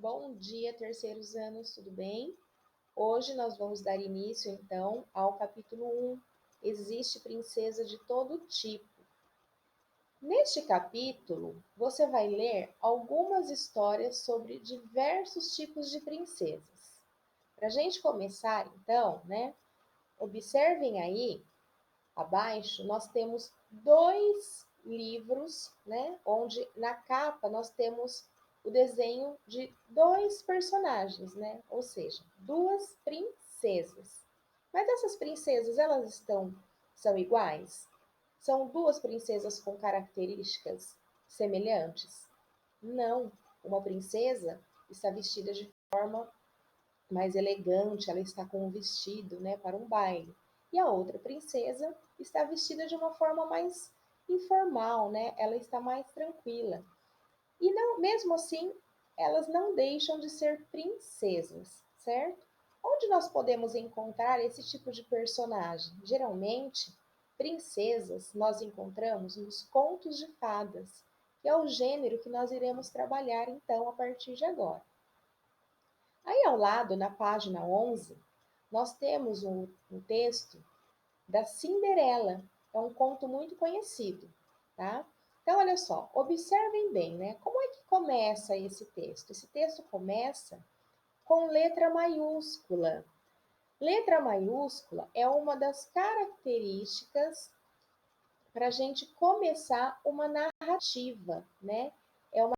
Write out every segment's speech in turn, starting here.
Bom dia, terceiros anos, tudo bem? Hoje nós vamos dar início, então, ao capítulo 1. Existe princesa de todo tipo. Neste capítulo, você vai ler algumas histórias sobre diversos tipos de princesas. Para a gente começar, então, né? Observem aí abaixo, nós temos dois livros, né? Onde na capa nós temos o desenho de dois personagens, né? Ou seja, duas princesas. Mas essas princesas, são iguais? São duas princesas com características semelhantes? Não. Uma princesa está vestida de forma mais elegante, ela está com um vestido, né, para um baile. E a outra princesa está vestida de uma forma mais informal, né? Ela está mais tranquila. E não, mesmo assim, elas não deixam de ser princesas, certo? Onde nós podemos encontrar esse tipo de personagem? Geralmente, princesas nós encontramos nos contos de fadas, que é o gênero que nós iremos trabalhar então a partir de agora. Aí ao lado, na página 11, nós temos um texto da Cinderela. É um conto muito conhecido, tá? Então, olha só, observem bem, né? Como é que começa esse texto? Esse texto começa com letra maiúscula. Letra maiúscula é uma das características para a gente começar uma narrativa, né? É uma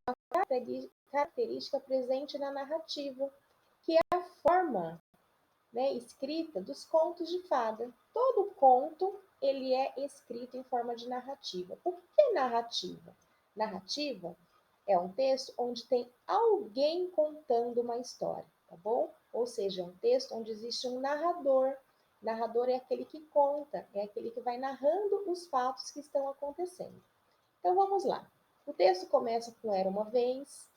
característica presente na narrativa, que é a forma, né, escrita dos contos de fada. Todo conto ele é escrito em forma de narrativa. O que é narrativa? Narrativa é um texto onde tem alguém contando uma história, tá bom? Ou seja, é um texto onde existe um narrador. Narrador é aquele que conta, é aquele que vai narrando os fatos que estão acontecendo. Então vamos lá. O texto começa com Era uma vez.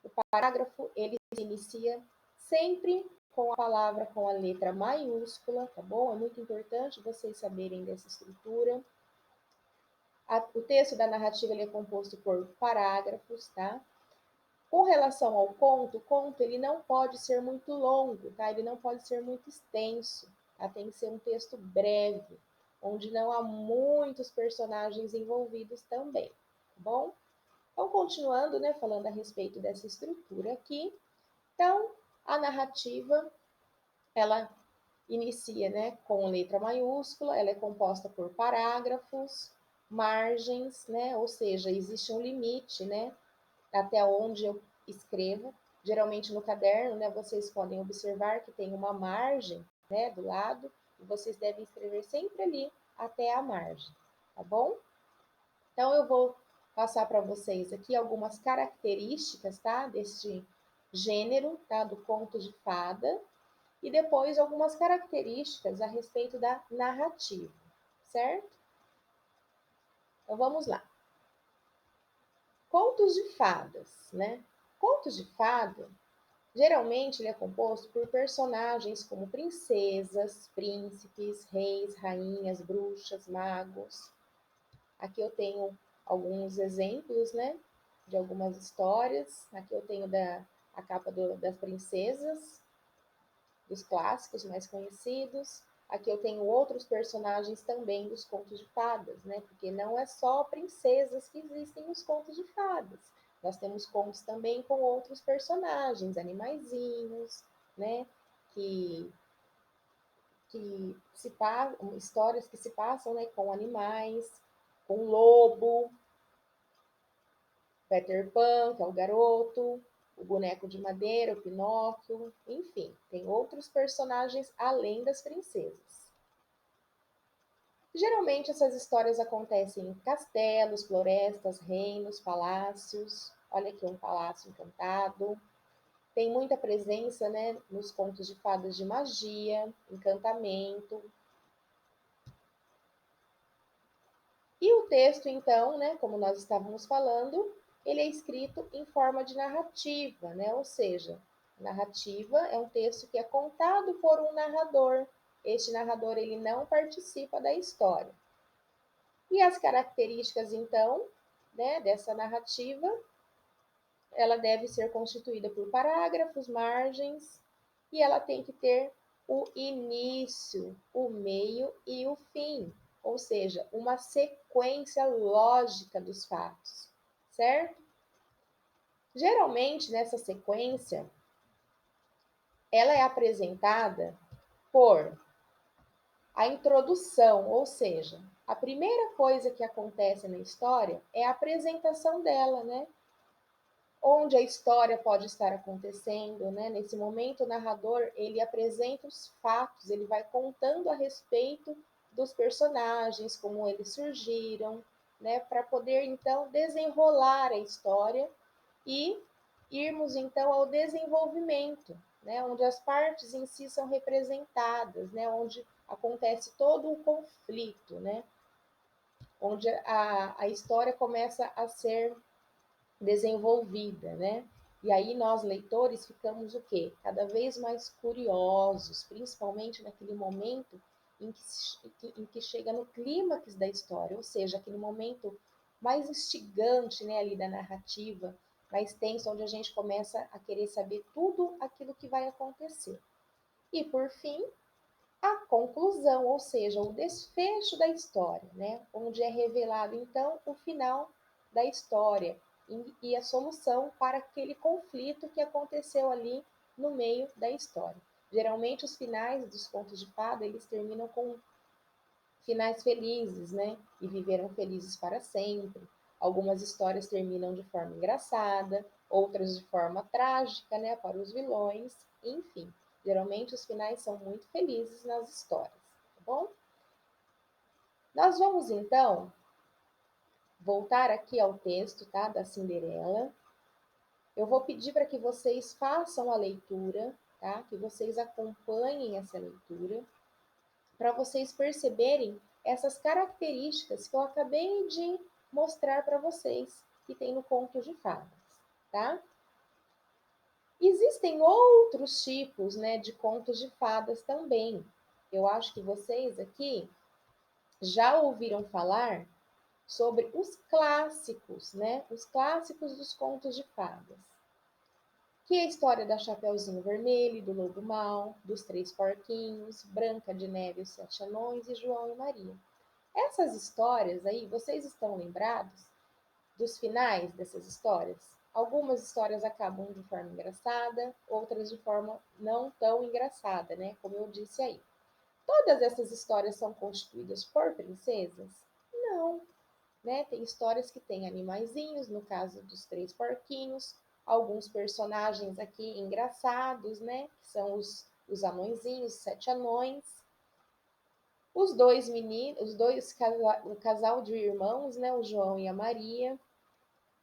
O parágrafo ele se inicia sempre com a palavra com a letra maiúscula, tá bom? É muito importante vocês saberem dessa estrutura. O texto da narrativa ele é composto por parágrafos, tá? Com relação ao conto, o conto ele não pode ser muito longo, tá? Ele não pode ser muito extenso, tá? Tem que ser um texto breve, onde não há muitos personagens envolvidos também, tá bom? Então, continuando, né, falando a respeito dessa estrutura aqui, então, a narrativa, ela inicia, né, com letra maiúscula, ela é composta por parágrafos, margens, né, ou seja, existe um limite, né, até onde eu escrevo. Geralmente no caderno, né, vocês podem observar que tem uma margem, né, do lado, e vocês devem escrever sempre ali até a margem, tá bom? Então eu vou passar para vocês aqui algumas características, tá, deste gênero, tá, do conto de fada, e depois algumas características a respeito da narrativa, certo? Então vamos lá. Contos de fadas, né? Contos de fada, geralmente ele é composto por personagens como princesas, príncipes, reis, rainhas, bruxas, magos. Aqui eu tenho alguns exemplos, né, de algumas histórias. Aqui eu tenho a capa das princesas, dos clássicos mais conhecidos. Aqui eu tenho outros personagens também dos contos de fadas, né? Porque não é só princesas que existem nos contos de fadas. Nós temos contos também com outros personagens, animaizinhos, né? Que, que passam, histórias que se passam, né, com animais, com lobo, Peter Pan, que é o garoto, o boneco de madeira, o Pinóquio, enfim, tem outros personagens além das princesas. Geralmente essas histórias acontecem em castelos, florestas, reinos, palácios. Olha aqui um palácio encantado. Tem muita presença, né, nos contos de fadas de magia, encantamento. E o texto, então, né, como nós estávamos falando, ele é escrito em forma de narrativa, né? Ou seja, narrativa é um texto que é contado por um narrador. Este narrador ele não participa da história. E as características, então, né, dessa narrativa ela deve ser constituída por parágrafos, margens, e ela tem que ter o início, o meio e o fim, ou seja, uma sequência lógica dos fatos, certo? Geralmente, nessa sequência, ela é apresentada por a introdução, ou seja, a primeira coisa que acontece na história é a apresentação dela, né? Onde a história pode estar acontecendo, né? Nesse momento, o narrador ele apresenta os fatos, ele vai contando a respeito dos personagens, como eles surgiram, né? Para poder então desenrolar a história e irmos então ao desenvolvimento, né? Onde as partes em si são representadas, né? Onde acontece todo o conflito, né? Onde a história começa a ser desenvolvida, né? E aí nós, leitores, ficamos o quê? Cada vez mais curiosos, principalmente naquele momento em que chega no clímax da história, ou seja, aquele momento mais instigante, né, ali da narrativa, mais tenso, onde a gente começa a querer saber tudo aquilo que vai acontecer. E por fim, a conclusão, ou seja, o desfecho da história, né? Onde é revelado então o final da história e a solução para aquele conflito que aconteceu ali no meio da história. Geralmente os finais dos contos de fada, eles terminam com finais felizes, né? E viveram felizes para sempre. Algumas histórias terminam de forma engraçada, outras de forma trágica, né, para os vilões, enfim. Geralmente os finais são muito felizes nas histórias, tá bom? Nós vamos então voltar aqui ao texto, tá, da Cinderela. Eu vou pedir para que vocês façam a leitura, tá? Que vocês acompanhem essa leitura, para vocês perceberem essas características que eu acabei de mostrar para vocês que tem no conto de fadas, tá? Existem outros tipos, né, de contos de fadas também. Eu acho que vocês aqui já ouviram falar sobre os clássicos, né? Os clássicos dos contos de fadas. Que é a história da Chapeuzinho Vermelho, do Lobo Mau, dos Três Porquinhos, Branca de Neve e os Sete Anões e João e Maria. Essas histórias aí, vocês estão lembrados dos finais dessas histórias? Algumas histórias acabam de forma engraçada, outras de forma não tão engraçada, né? Como eu disse aí. Todas essas histórias são constituídas por princesas? Não, né? Tem histórias que têm animaizinhos, no caso dos Três Porquinhos, alguns personagens aqui engraçados, né? Que são os anõezinhos, os sete anões. Os dois meninos, o casal de irmãos, né? O João e a Maria.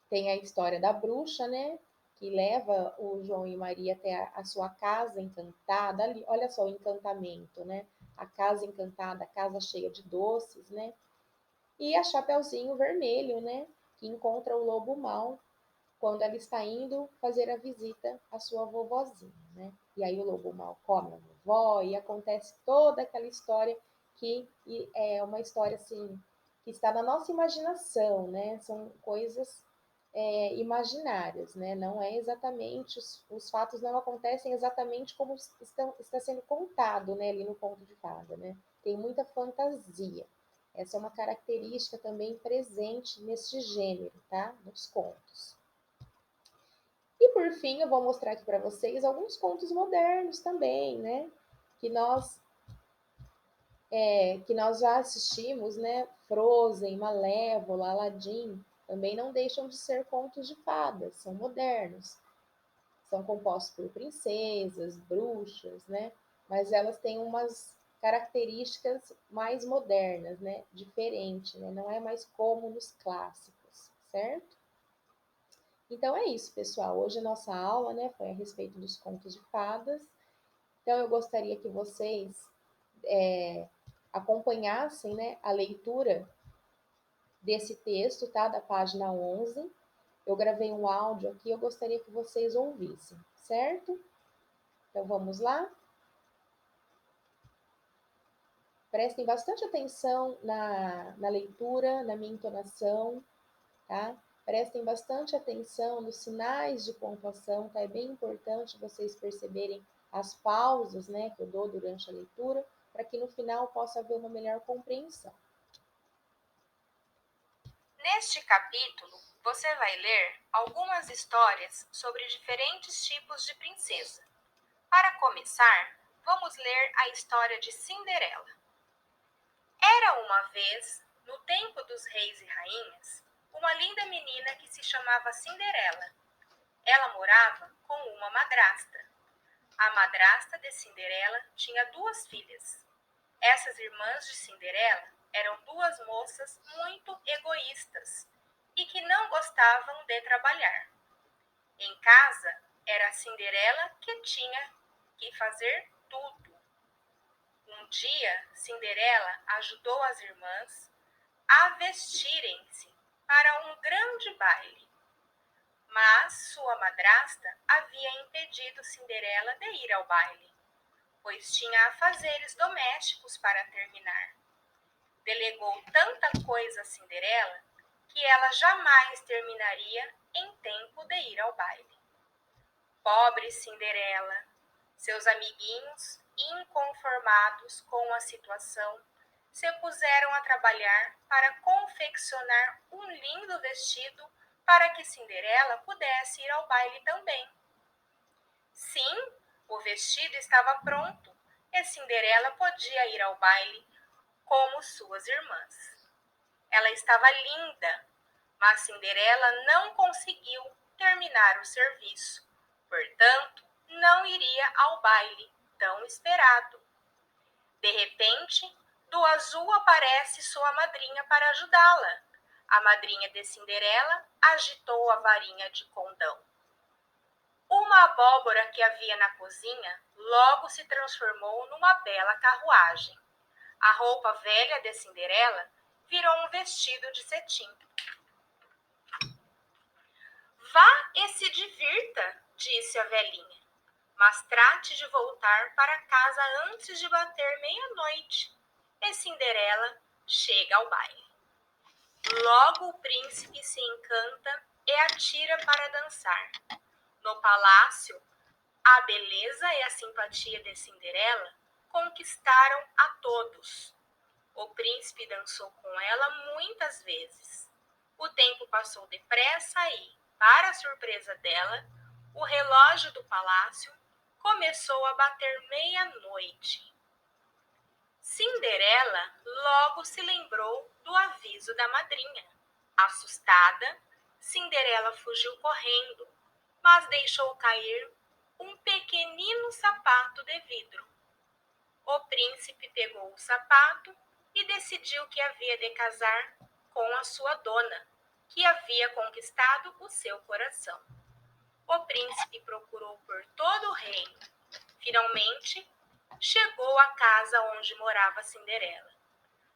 Tem a história da bruxa, né? Que leva o João e Maria até a sua casa encantada. Ali, olha só o encantamento, né? A casa encantada, a casa cheia de doces, né? E a Chapeuzinho Vermelho, né? Que encontra o lobo mau quando ela está indo fazer a visita à sua vovozinha, né? E aí o lobo mau come a vovó e acontece toda aquela história que é uma história assim que está na nossa imaginação, né? São coisas imaginárias, né? Não é exatamente os fatos não acontecem exatamente como está sendo contado, né? Ali no conto de fada, né? Tem muita fantasia. Essa é uma característica também presente neste gênero, tá? Nos contos. E por fim, eu vou mostrar aqui para vocês alguns contos modernos também, né? Que nós já assistimos, né? Frozen, Malévola, Aladdin, também não deixam de ser contos de fadas, são modernos. São compostos por princesas, bruxas, né? Mas elas têm umas características mais modernas, né? Diferente, né? Não é mais como nos clássicos, certo? Então é isso, pessoal. Hoje a nossa aula, né, foi a respeito dos contos de fadas. Então eu gostaria que vocês acompanhassem, né, a leitura desse texto, tá? Da página 11. Eu gravei um áudio aqui, eu gostaria que vocês ouvissem, certo? Então vamos lá? Prestem bastante atenção na leitura, na minha entonação, tá? Prestem bastante atenção nos sinais de pontuação, tá? É bem importante vocês perceberem as pausas, né, que eu dou durante a leitura, para que no final possa haver uma melhor compreensão. Neste capítulo, você vai ler algumas histórias sobre diferentes tipos de princesa. Para começar, vamos ler a história de Cinderela. Era uma vez, no tempo dos reis e rainhas, uma linda menina que se chamava Cinderela. Ela morava com uma madrasta. A madrasta de Cinderela tinha 2 filhas. Essas irmãs de Cinderela eram 2 moças muito egoístas e que não gostavam de trabalhar. Em casa, era a Cinderela que tinha que fazer tudo. Um dia, Cinderela ajudou as irmãs a vestirem-se para um grande baile. Mas sua madrasta havia impedido Cinderela de ir ao baile, pois tinha afazeres domésticos para terminar. Delegou tanta coisa a Cinderela que ela jamais terminaria em tempo de ir ao baile. Pobre Cinderela! Seus amiguinhos, inconformados com a situação, se puseram a trabalhar para confeccionar um lindo vestido para que Cinderela pudesse ir ao baile também. Sim, o vestido estava pronto e Cinderela podia ir ao baile como suas irmãs. Ela estava linda, mas Cinderela não conseguiu terminar o serviço. Portanto, não iria ao baile tão esperado. De repente, do azul aparece sua madrinha para ajudá-la. A madrinha de Cinderela agitou a varinha de condão. Uma abóbora que havia na cozinha logo se transformou numa bela carruagem. A roupa velha de Cinderela virou um vestido de cetim. Vá e se divirta, disse a velhinha, mas trate de voltar para casa antes de bater meia-noite. E Cinderela chega ao baile. Logo o príncipe se encanta e atira para dançar. No palácio, a beleza e a simpatia de Cinderela conquistaram a todos. O príncipe dançou com ela muitas vezes. O tempo passou depressa e, para a surpresa dela, o relógio do palácio começou a bater meia-noite. Cinderela logo se lembrou do aviso da madrinha. Assustada, Cinderela fugiu correndo, mas deixou cair um pequenino sapato de vidro. O príncipe pegou o sapato e decidiu que havia de casar com a sua dona, que havia conquistado o seu coração. O príncipe procurou por todo o reino. Finalmente, chegou à casa onde morava Cinderela.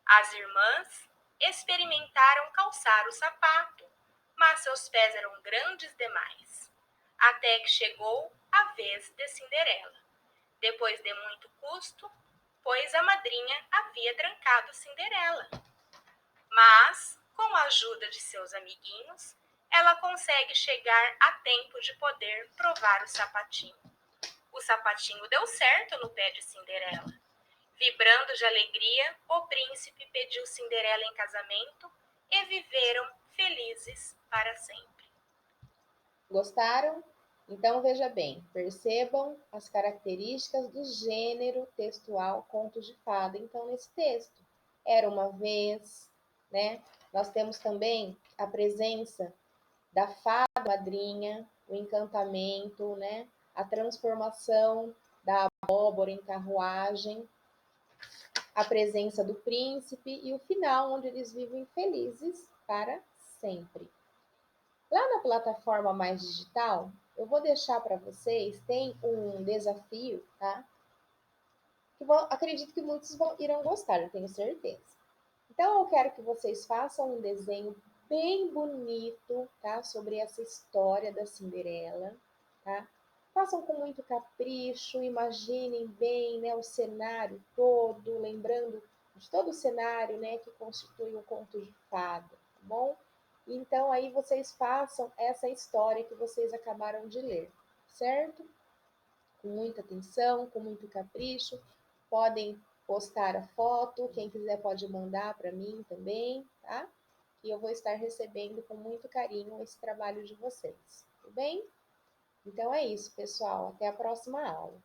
As irmãs experimentaram calçar o sapato, mas seus pés eram grandes demais. Até que chegou a vez de Cinderela. Depois de muito custo, pois a madrinha havia trancado Cinderela. Mas, com a ajuda de seus amiguinhos, ela consegue chegar a tempo de poder provar o sapatinho. O sapatinho deu certo no pé de Cinderela. Vibrando de alegria, o príncipe pediu Cinderela em casamento e viveram felizes para sempre. Gostaram? Então veja bem, percebam as características do gênero textual contos de fada. Então, nesse texto, era uma vez, né? Nós temos também a presença da fada madrinha, o encantamento, né? A transformação da abóbora em carruagem, a presença do príncipe e o final, onde eles vivem felizes para sempre. Lá na plataforma mais digital, eu vou deixar para vocês, tem um desafio, tá? Acredito que muitos irão gostar, eu tenho certeza. Então, eu quero que vocês façam um desenho bem bonito, tá? Sobre essa história da Cinderela, tá? Façam com muito capricho, imaginem bem, né, o cenário todo, lembrando de todo o cenário, né, que constitui um conto de fada, tá bom? Então, aí vocês façam essa história que vocês acabaram de ler, certo? Com muita atenção, com muito capricho. Podem postar a foto, quem quiser pode mandar para mim também, tá? Que eu vou estar recebendo com muito carinho esse trabalho de vocês, tudo bem? Então é isso, pessoal. Até a próxima aula.